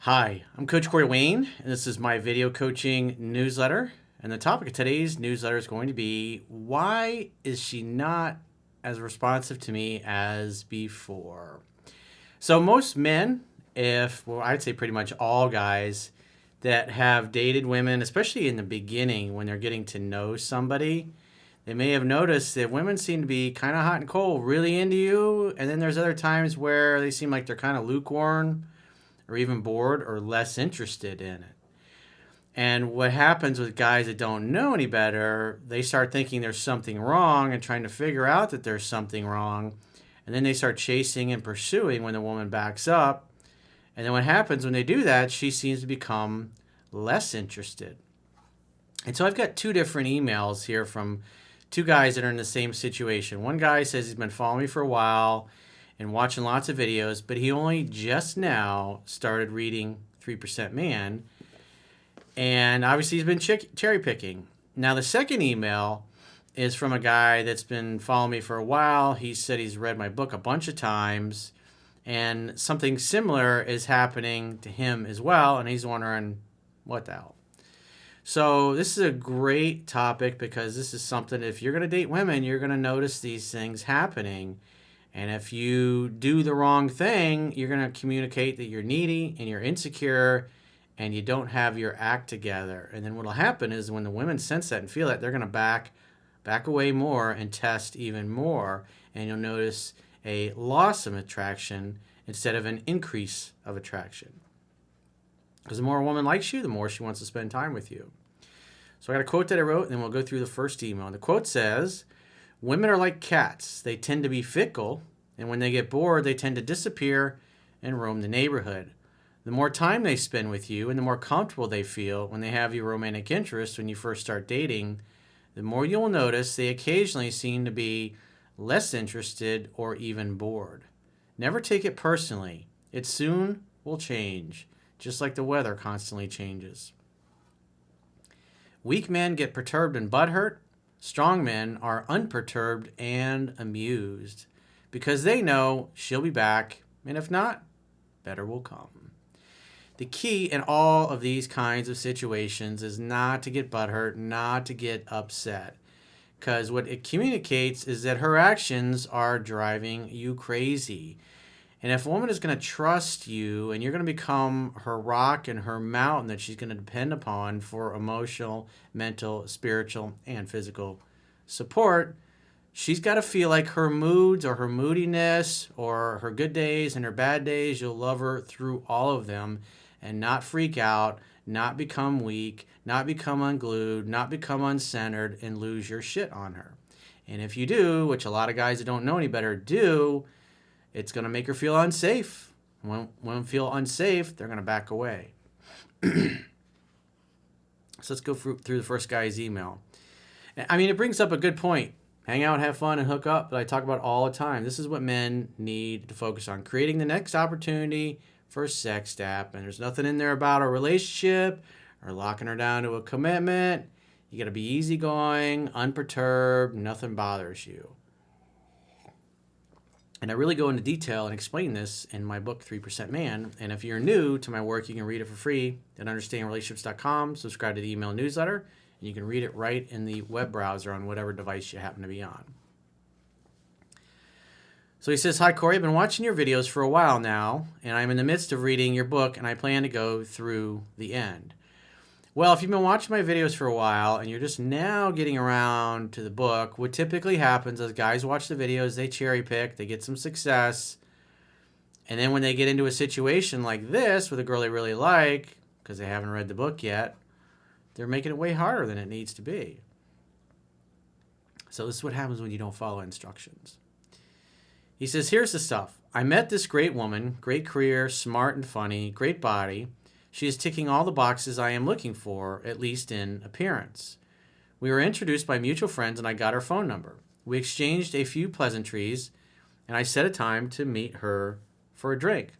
Hi, I'm Coach Corey Wayne, and this is my video coaching newsletter. And the topic of today's newsletter is going to be, why is she not as responsive to me as before? So most men, I'd say pretty much all guys that have dated women, especially in the beginning when they're getting to know somebody, they may have noticed that women seem to be kind of hot and cold, really into you. And then there's other times where they seem like they're kind of lukewarm or even bored or less interested in it. And what happens with guys that don't know any better, they start thinking there's something wrong and trying to figure out that there's something wrong. And then they start chasing and pursuing when the woman backs up. And then what happens when they do that, she seems to become less interested. And so I've got two different emails here from two guys that are in the same situation. One guy says he's been following me for a while and watching lots of videos, but he only just now started reading 3% Man. And obviously he's been cherry picking. Now the second email is from a guy that's been following me for a while. He said he's read my book a bunch of times, and something similar is happening to him as well, and he's wondering, what the hell? So this is a great topic because this is something, if you're going to date women, you're going to notice these things happening. And if you do the wrong thing, you're going to communicate that you're needy and you're insecure and you don't have your act together. And then what will happen is when the women sense that and feel that, they're going to back away more and test even more. And you'll notice a loss of attraction instead of an increase of attraction. Because the more a woman likes you, the more she wants to spend time with you. So I got a quote that I wrote, and then we'll go through the first email. And the quote says, "Women are like cats. They tend to be fickle, and when they get bored, they tend to disappear and roam the neighborhood. The more time they spend with you and the more comfortable they feel when they have your romantic interest when you first start dating, the more you'll notice they occasionally seem to be less interested or even bored. Never take it personally. It soon will change, just like the weather constantly changes. Weak men get perturbed and butthurt. Strong men are unperturbed and amused because they know she'll be back, and if not, better will come." The key in all of these kinds of situations is not to get butthurt, not to get upset, because what it communicates is that her actions are driving you crazy. And if a woman is going to trust you and you're going to become her rock and her mountain that she's going to depend upon for emotional, mental, spiritual, and physical support, she's got to feel like her moods or her moodiness or her good days and her bad days, you'll love her through all of them and not freak out, not become weak, not become unglued, not become uncentered, and lose your shit on her. And if you do, which a lot of guys that don't know any better do, it's going to make her feel unsafe. When women feel unsafe, they're going to back away. So let's go through the first guy's email. I mean, it brings up a good point. Hang out, have fun, and hook up that I talk about all the time. This is what men need to focus on. Creating the next opportunity for a sex tap. And there's nothing in there about a relationship or locking her down to a commitment. You got to be easygoing, unperturbed, nothing bothers you. And I really go into detail and explain this in my book, 3% Man. And if you're new to my work, you can read it for free at understandingrelationships.com. Subscribe to the email newsletter, and you can read it right in the web browser on whatever device you happen to be on. So he says, "Hi, Corey. I've been watching your videos for a while now, and I'm in the midst of reading your book, and I plan to go through the end." Well, if you've been watching my videos for a while and you're just now getting around to the book, what typically happens is guys watch the videos, they cherry pick, they get some success, and then when they get into a situation like this with a girl they really like, because they haven't read the book yet, they're making it way harder than it needs to be. So this is what happens when you don't follow instructions. He says, "Here's the stuff. I met this great woman, great career, smart and funny, great body. She is ticking all the boxes I am looking for, at least in appearance. We were introduced by mutual friends and I got her phone number. We exchanged a few pleasantries and I set a time to meet her for a drink."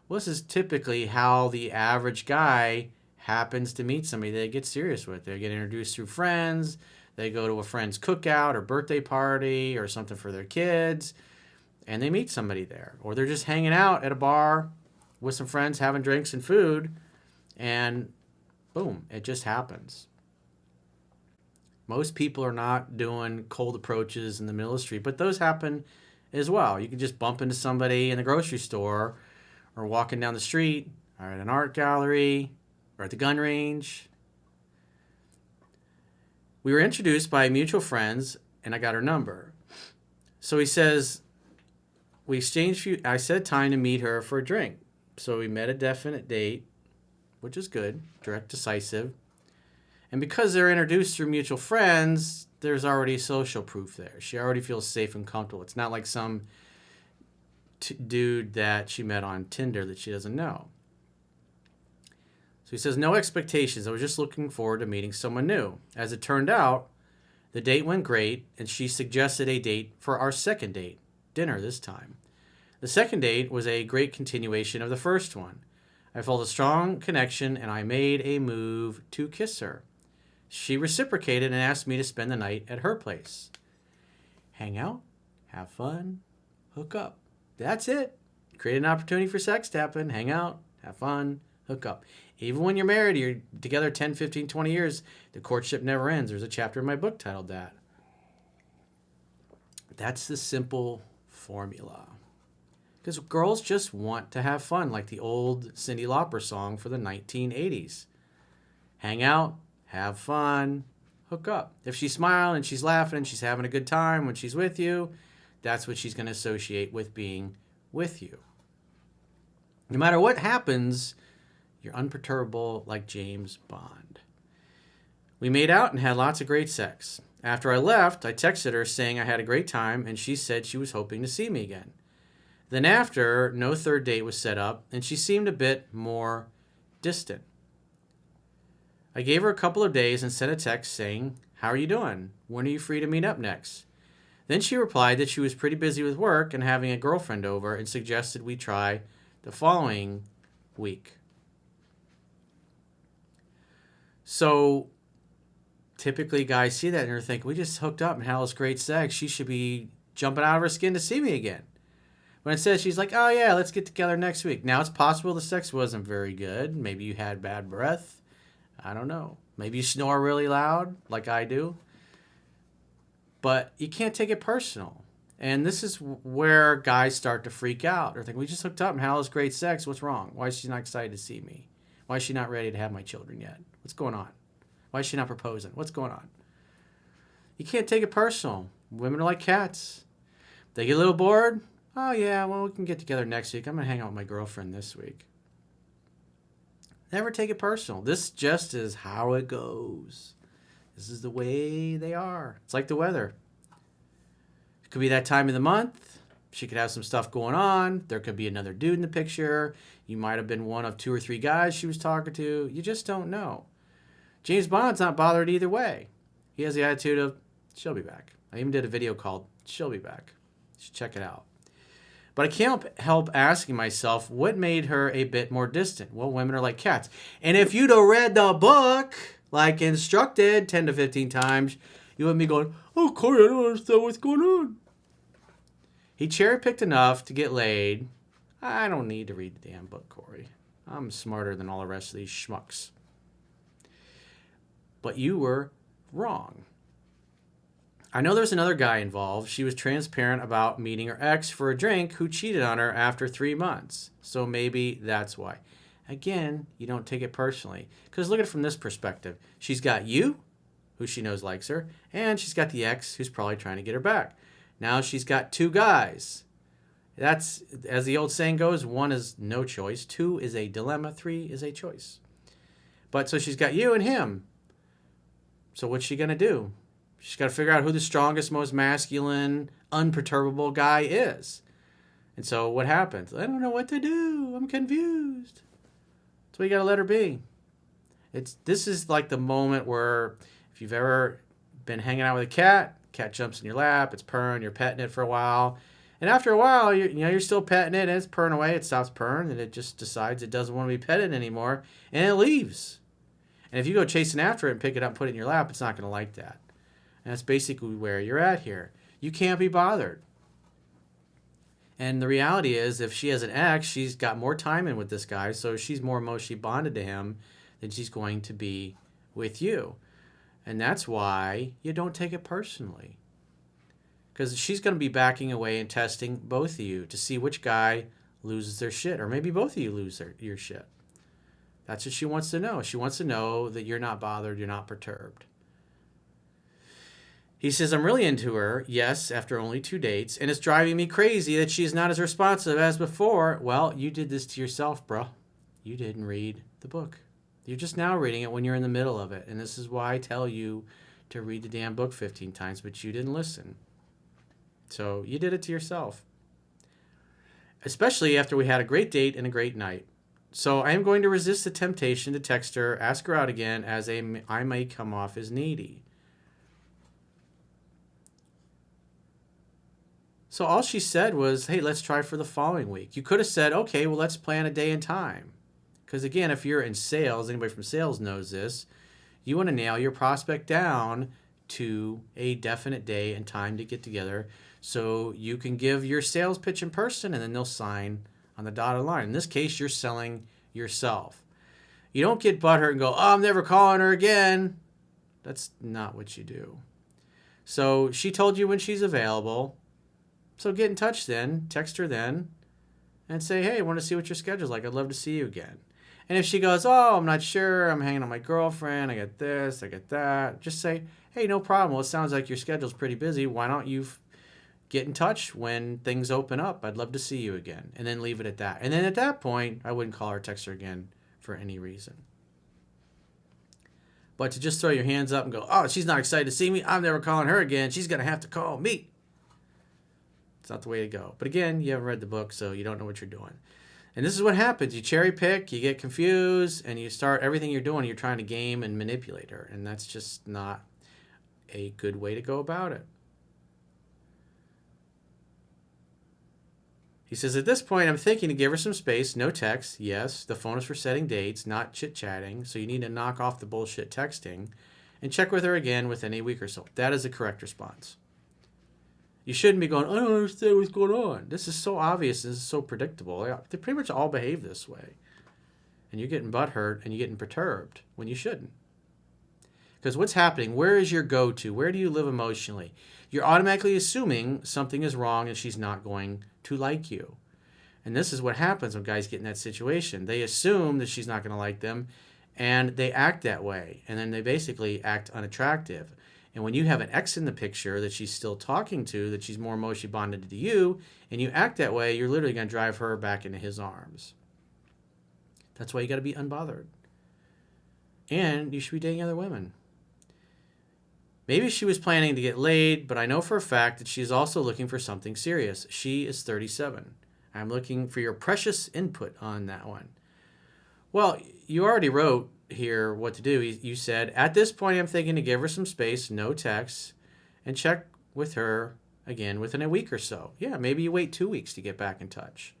Well, this is typically how the average guy happens to meet somebody they get serious with. They get introduced through friends, they go to a friend's cookout or birthday party or something for their kids, and they meet somebody there. Or they're just hanging out at a bar with some friends having drinks and food, and boom, it just happens. Most people are not doing cold approaches in the middle of the street, but those happen as well. You can just bump into somebody in the grocery store or walking down the street or at an art gallery or at the gun range. We were introduced by mutual friends, and I got her number. So he says, we exchanged I set time to meet her for a drink. So we met a definite date, which is good, direct, decisive. And because they're introduced through mutual friends, there's already social proof there. She already feels safe and comfortable. It's not like some dude that she met on Tinder that she doesn't know. So he says, no expectations. I was just looking forward to meeting someone new. As it turned out, the date went great, and she suggested a date for our second date, dinner this time. The second date was a great continuation of the first one. I felt a strong connection, and I made a move to kiss her. She reciprocated and asked me to spend the night at her place. Hang out, have fun, hook up. That's it. Create an opportunity for sex to happen. Hang out, have fun, hook up. Even when you're married, you're together 10, 15, 20 years, the courtship never ends. There's a chapter in my book titled that. That's the simple formula. Because girls just want to have fun, like the old Cyndi Lauper song for the 1980s. Hang out, have fun, hook up. If she's smiling and she's laughing and she's having a good time when she's with you, that's what she's going to associate with being with you. No matter what happens, you're unperturbable like James Bond. We made out and had lots of great sex. After I left, I texted her saying I had a great time, and she said she was hoping to see me again. Then after, no third date was set up, and she seemed a bit more distant. I gave her a couple of days and sent a text saying, how are you doing? When are you free to meet up next? Then she replied that she was pretty busy with work and having a girlfriend over, and suggested we try the following week. So typically guys see that and they're thinking, we just hooked up and had all this great sex. She should be jumping out of her skin to see me again. But instead she's like, oh yeah, let's get together next week. Now it's possible the sex wasn't very good. Maybe you had bad breath. I don't know. Maybe you snore really loud like I do. But you can't take it personal. And this is where guys start to freak out. They're thinking, we just hooked up and had all this great sex. What's wrong? Why is she not excited to see me? Why is she not ready to have my children yet? What's going on? Why is she not proposing? What's going on? You can't take it personal. Women are like cats. They get a little bored. Oh, yeah, well, we can get together next week. I'm going to hang out with my girlfriend this week. Never take it personal. This just is how it goes. This is the way they are. It's like the weather. It could be that time of the month. She could have some stuff going on. There could be another dude in the picture. You might have been one of 2 or 3 guys she was talking to. You just don't know. James Bond's not bothered either way. He has the attitude of, she'll be back. I even did a video called, She'll Be Back. You should check it out. But I can't help asking myself, what made her a bit more distant? Well, women are like cats. And if you'd have read the book, like instructed 10 to 15 times, you wouldn't be going, oh, Corey, I don't understand what's going on. He cherry-picked enough to get laid. I don't need to read the damn book, Corey. I'm smarter than all the rest of these schmucks. But you were wrong. I know there's another guy involved. She was transparent about meeting her ex for a drink who cheated on her after 3 months. So maybe that's why. Again, you don't take it personally. Because look at it from this perspective. She's got you, who she knows likes her, and she's got the ex who's probably trying to get her back. Now she's got 2 guys. That's, as the old saying goes, 1 is no choice, 2 is a dilemma, 3 is a choice. But so she's got you and him. So what's she going to do? She's got to figure out who the strongest, most masculine, unperturbable guy is. And so what happens? I don't know what to do. I'm confused. So you got to let her be. This is like the moment where if you've ever been hanging out with a cat jumps in your lap, it's purring, you're petting it for a while. And after a while, you're still petting it, and it's purring away, it stops purring, and it just decides it doesn't want to be petted anymore, and it leaves. And if you go chasing after it and pick it up and put it in your lap, it's not going to like that. And that's basically where you're at here. You can't be bothered. And the reality is, if she has an ex, she's got more time in with this guy, so she's more emotionally bonded to him than she's going to be with you. And that's why you don't take it personally. Because she's going to be backing away and testing both of you to see which guy loses their shit. Or maybe both of you lose your shit. That's what she wants to know. She wants to know that you're not bothered, you're not perturbed. He says, I'm really into her, yes, after only 2 dates, and it's driving me crazy that she's not as responsive as before. Well, you did this to yourself, bro. You didn't read the book. You're just now reading it when you're in the middle of it. And this is why I tell you to read the damn book 15 times, but you didn't listen. So you did it to yourself. Especially after we had a great date and a great night. So I am going to resist the temptation to text her, ask her out again, as I may come off as needy. So all she said was, hey, let's try for the following week. You could have said, okay, well, let's plan a day and time. Because again, if you're in sales, anybody from sales knows this, you want to nail your prospect down to a definite day and time to get together so you can give your sales pitch in person and then they'll sign on the dotted line. In this case, you're selling yourself. You don't get butthurt and go, oh, I'm never calling her again. That's not what you do. So she told you when she's available. So get in touch then, text her then, and say, hey, I want to see what your schedule's like. I'd love to see you again. And if she goes, oh, I'm not sure, I'm hanging on my girlfriend, I got this, I got that, just say, hey, no problem. Well, it sounds like your schedule's pretty busy. Why don't you get in touch when things open up? I'd love to see you again. And then leave it at that. And then at that point, I wouldn't call her or text her again for any reason. But to just throw your hands up and go, oh, she's not excited to see me, I'm never calling her again, she's going to have to call me. It's not the way to go. But again, you haven't read the book, so you don't know what you're doing. And this is what happens. You cherry pick, you get confused, and you start everything you're doing, you're trying to game and manipulate her. And that's just not a good way to go about it. He says, at this point, I'm thinking to give her some space, no text. Yes, the phone is for setting dates, not chit-chatting, so you need to knock off the bullshit texting and check with her again within a week or so. That is the correct response. You shouldn't be going, I don't understand what's going on. This is so obvious. This is so predictable. They pretty much all behave this way. And you're getting butthurt and you're getting perturbed when you shouldn't. Because what's happening? Where is your go-to? Where do you live emotionally? You're automatically assuming something is wrong and she's not going to like you. And this is what happens when guys get in that situation. They assume that she's not going to like them and they act that way. And then they basically act unattractive. And when you have an ex in the picture that she's still talking to, that she's more emotionally bonded to you, and you act that way, you're literally going to drive her back into his arms. That's why you got to be unbothered. And you should be dating other women. Maybe she was planning to get laid, but I know for a fact that she's also looking for something serious. She is 37. I'm looking for your precious input on that one. Well, you already wrote here what to do. You said, at this point, I'm thinking to give her some space, no text, and check with her again within a week or so. Yeah, maybe you wait 2 weeks to get back in touch.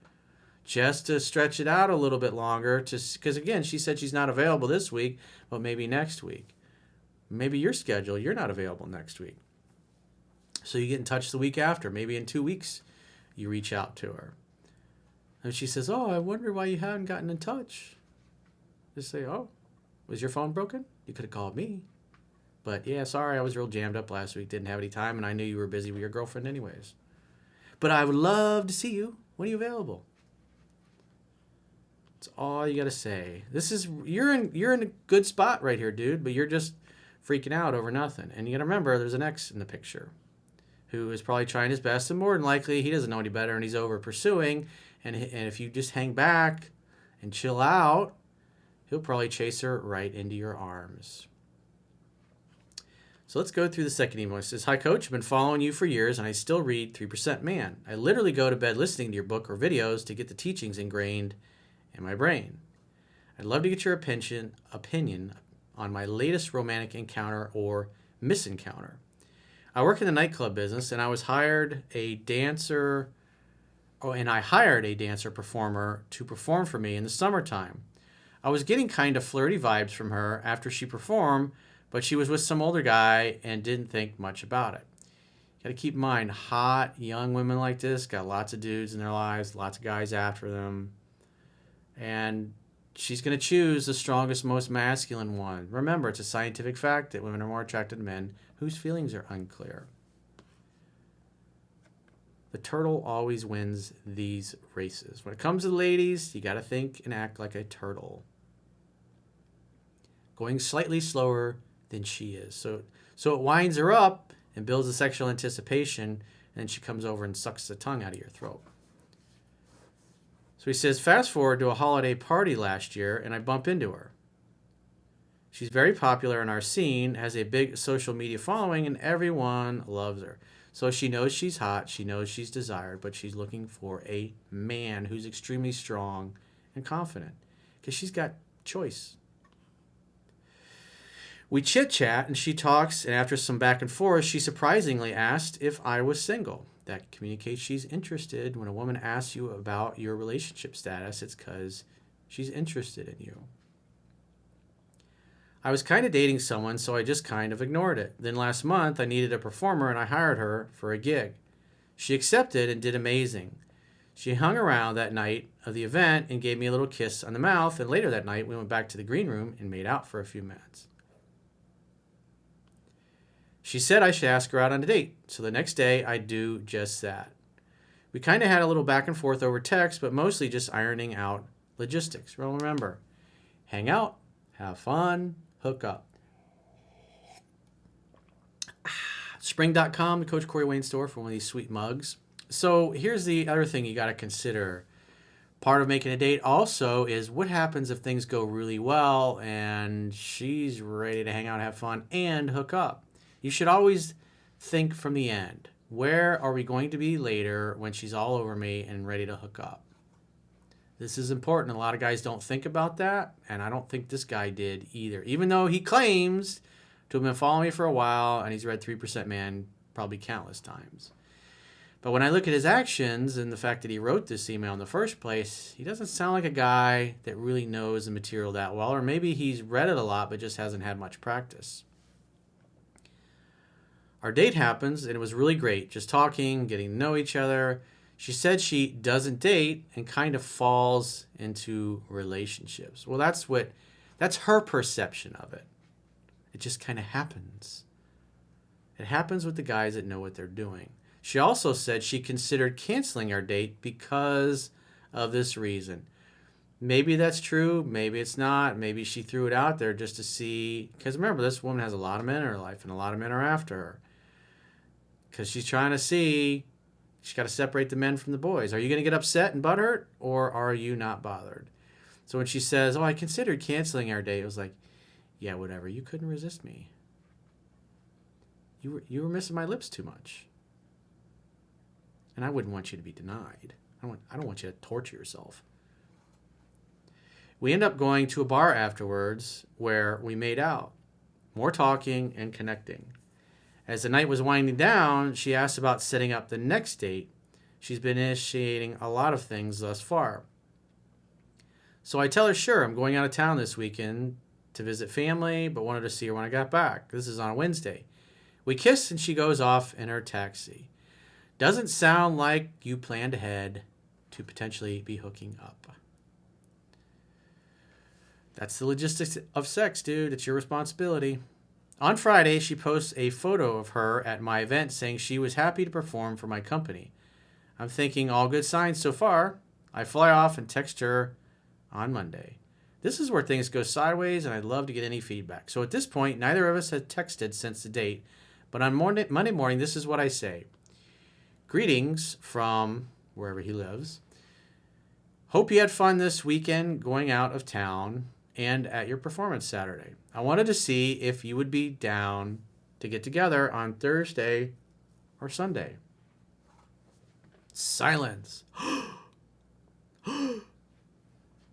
Just to stretch it out a little bit longer, because again, she said she's not available this week, but maybe next week. Maybe your schedule, you're not available next week. So you get in touch the week after. Maybe in 2 weeks, you reach out to her. And she says, oh, I wonder why you haven't gotten in touch. Just say, oh, was your phone broken? You could have called me. But yeah, sorry, I was real jammed up last week. Didn't have any time, and I knew you were busy with your girlfriend anyways. But I would love to see you. When are you available? That's all you got to say. You're in a good spot right here, dude, but you're just freaking out over nothing. And you got to remember, there's an ex in the picture who is probably trying his best, and more than likely, he doesn't know any better, and he's over pursuing. And if you just hang back and chill out, he'll probably chase her right into your arms. So let's go through the second email. It says, hi, Coach. I've been following you for years, and I still read 3% Man. I literally go to bed listening to your book or videos to get the teachings ingrained in my brain. I'd love to get your opinion on my latest romantic encounter or misencounter. I work in the nightclub business, and I hired a dancer performer to perform for me in the summertime. I was getting kind of flirty vibes from her after she performed, but she was with some older guy and didn't think much about it. Got to keep in mind, hot young women like this got lots of dudes in their lives, lots of guys after them. And she's going to choose the strongest, most masculine one. Remember, it's a scientific fact that women are more attracted to men whose feelings are unclear. The turtle always wins these races. When it comes to the ladies, you got to think and act like a turtle. Going slightly slower than she is. So it winds her up and builds a sexual anticipation, and she comes over and sucks the tongue out of your throat. So he says, fast forward to a holiday party last year, and I bump into her. She's very popular in our scene, has a big social media following, and everyone loves her. So she knows she's hot, she knows she's desired, but she's looking for a man who's extremely strong and confident, because she's got choice. We chit-chat, and she talks, and after some back and forth, she surprisingly asked if I was single. That communicates she's interested. When a woman asks you about your relationship status, it's because she's interested in you. I was kind of dating someone, so I just kind of ignored it. Then last month, I needed a performer, and I hired her for a gig. She accepted and did amazing. She hung around that night of the event and gave me a little kiss on the mouth, and later that night, we went back to the green room and made out for a few minutes. She said I should ask her out on a date, so the next day I do just that. We kind of had a little back and forth over text, but mostly just ironing out logistics. Well, remember, hang out, have fun, hook up. Spring.com, the Coach Corey Wayne store for one of these sweet mugs. So here's the other thing you got to consider. Part of making a date also is what happens if things go really well and she's ready to hang out, have fun, and hook up. You should always think from the end. Where are we going to be later when she's all over me and ready to hook up? This is important. A lot of guys don't think about that, and I don't think this guy did either. Even though he claims to have been following me for a while, and he's read 3% Man probably countless times. But when I look at his actions and the fact that he wrote this email in the first place, he doesn't sound like a guy that really knows the material that well, or maybe he's read it a lot but just hasn't had much practice. Our date happens, and it was really great, just talking, getting to know each other. She said she doesn't date and kind of falls into relationships. Well, that's her perception of it. It just kind of happens. It happens with the guys that know what they're doing. She also said she considered canceling our date because of this reason. Maybe that's true. Maybe it's not. Maybe she threw it out there just to see. Because remember, this woman has a lot of men in her life, and a lot of men are after her. Because she's trying to see, she's got to separate the men from the boys. Are you going to get upset and butthurt, or are you not bothered? So when she says, I considered canceling our date, it was like, yeah, whatever. You couldn't resist me. You were missing my lips too much. And I wouldn't want you to be denied. I don't want you to torture yourself. We end up going to a bar afterwards where we made out. More talking and connecting. As the night was winding down, she asked about setting up the next date. She's been initiating a lot of things thus far. So I tell her, sure, I'm going out of town this weekend to visit family, but wanted to see her when I got back. This is on a Wednesday. We kiss and she goes off in her taxi. Doesn't sound like you planned ahead to potentially be hooking up. That's the logistics of sex, dude. It's your responsibility. On Friday, she posts a photo of her at my event saying she was happy to perform for my company. I'm thinking all good signs so far. I fly off and text her on Monday. This is where things go sideways, and I'd love to get any feedback. So at this point, neither of us had texted since the date, but on Monday morning, this is what I say. Greetings from wherever he lives. Hope you had fun this weekend going out of town and at your performance Saturday. I wanted to see if you would be down to get together on Thursday or Sunday. Silence.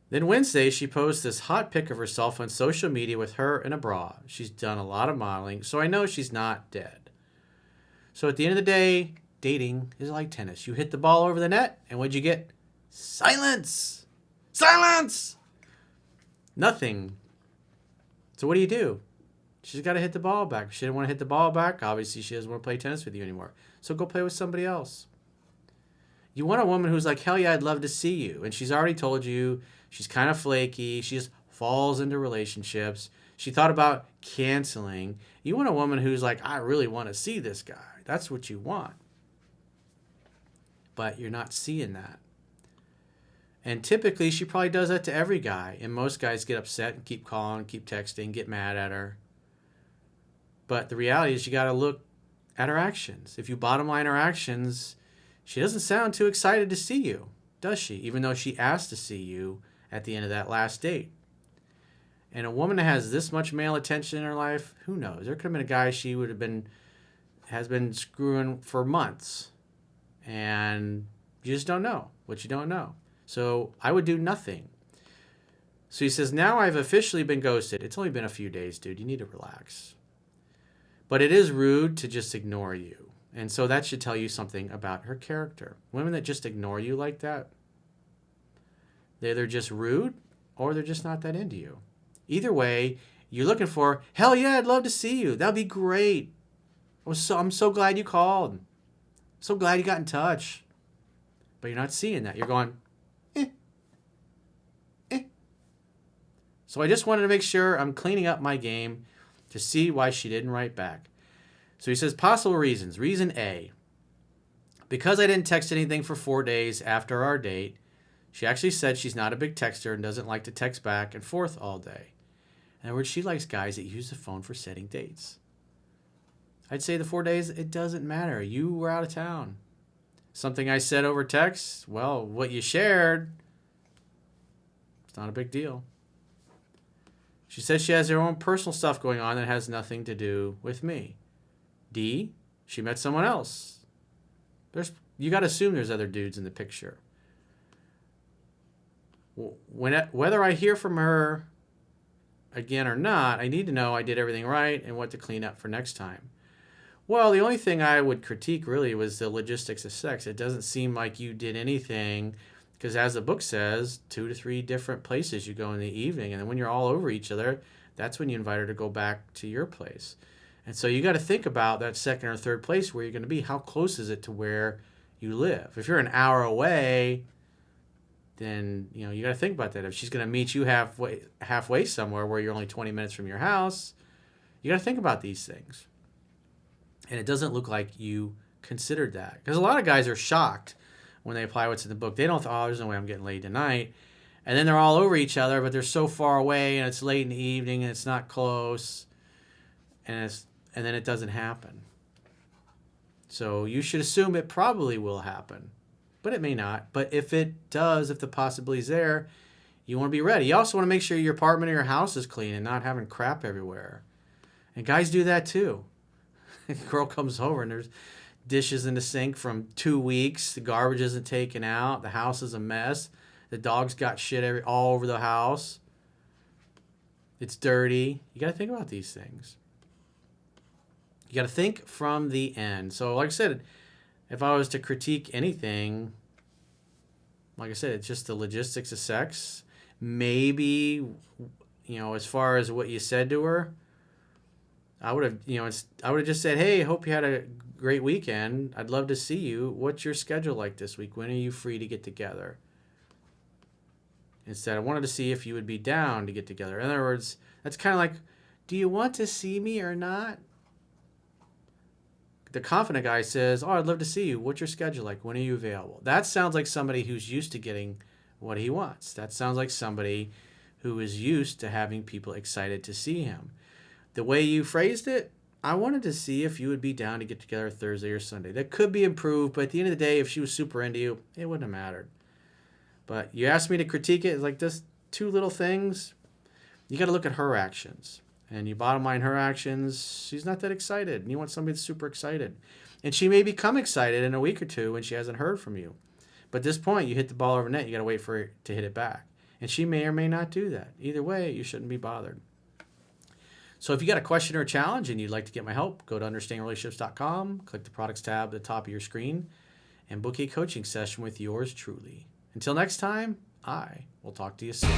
Then Wednesday, she posts this hot pic of herself on social media with her in a bra. She's done a lot of modeling, so I know she's not dead. So at the end of the day, dating is like tennis. You hit the ball over the net, and what'd you get? Silence! Silence! Nothing. So what do? She's got to hit the ball back. If she didn't want to hit the ball back, obviously she doesn't want to play tennis with you anymore. So go play with somebody else. You want a woman who's like, hell yeah, I'd love to see you. And she's already told you she's kind of flaky. She just falls into relationships. She thought about canceling. You want a woman who's like, I really want to see this guy. That's what you want. But you're not seeing that. And typically she probably does that to every guy. And most guys get upset and keep calling, keep texting, get mad at her. But the reality is you got to look at her actions. If you bottom line her actions, she doesn't sound too excited to see you, does she? Even though she asked to see you at the end of that last date. And a woman that has this much male attention in her life, who knows? There could have been a guy she has been screwing for months. And you just don't know what you don't know. So I would do nothing. So he says, now I've officially been ghosted. It's only been a few days, dude. You need to relax. But it is rude to just ignore you. And so that should tell you something about her character. Women that just ignore you like that, they're either just rude or they're just not that into you. Either way, you're looking for, hell yeah, I'd love to see you. That'd be great. I'm so glad you called. So glad you got in touch. But you're not seeing that. You're going, eh. So I just wanted to make sure I'm cleaning up my game to see why she didn't write back. So he says possible reasons. Reason A, because I didn't text anything for 4 days after our date, she actually said she's not a big texter and doesn't like to text back and forth all day. In other words, she likes guys that use the phone for setting dates. I'd say the 4 days, it doesn't matter. You were out of town. Something I said over text, well, what you shared, it's not a big deal. She says she has her own personal stuff going on that has nothing to do with me. D, she met someone else. You got to assume there's other dudes in the picture. Whether I hear from her again or not, I need to know I did everything right and what to clean up for next time. Well, the only thing I would critique really was the logistics of sex. It doesn't seem like you did anything because, as the book says, 2 to 3 different places you go in the evening. And then when you're all over each other, that's when you invite her to go back to your place. And so you got to think about that second or third place where you're going to be. How close is it to where you live? If you're an hour away, then you got to think about that. If she's going to meet you halfway somewhere where you're only 20 minutes from your house, you got to think about these things. And it doesn't look like you considered that. Because a lot of guys are shocked when they apply what's in the book. They don't think, there's no way I'm getting laid tonight. And then they're all over each other, but they're so far away, and it's late in the evening, and it's not close. And then it doesn't happen. So you should assume it probably will happen. But it may not. But if it does, if the possibility is there, you want to be ready. You also want to make sure your apartment or your house is clean and not having crap everywhere. And guys do that too. A girl comes over and there's dishes in the sink from 2 weeks. The garbage isn't taken out. The house is a mess. The dog's got shit all over the house. It's dirty. You got to think about these things. You got to think from the end. So like I said, if I was to critique anything, like I said, it's just the logistics of sex. Maybe, as far as what you said to her, I would have just said, hey, hope you had a great weekend. I'd love to see you. What's your schedule like this week? When are you free to get together? Instead, I wanted to see if you would be down to get together. In other words, that's kind of like, do you want to see me or not? The confident guy says, I'd love to see you. What's your schedule like? When are you available? That sounds like somebody who's used to getting what he wants. That sounds like somebody who is used to having people excited to see him. The way you phrased it, I wanted to see if you would be down to get together Thursday or Sunday. That could be improved, but at the end of the day, if she was super into you, it wouldn't have mattered. But you asked me to critique it, like this 2 little things. You got to look at her actions. And you bottom line her actions, she's not that excited. And you want somebody that's super excited. And she may become excited in a week or 2 when she hasn't heard from you. But at this point, you hit the ball over net. You got to wait for her to hit it back. And she may or may not do that. Either way, you shouldn't be bothered. So if you got a question or a challenge and you'd like to get my help, go to understandingrelationships.com, click the products tab at the top of your screen, and book a coaching session with yours truly. Until next time, I will talk to you soon.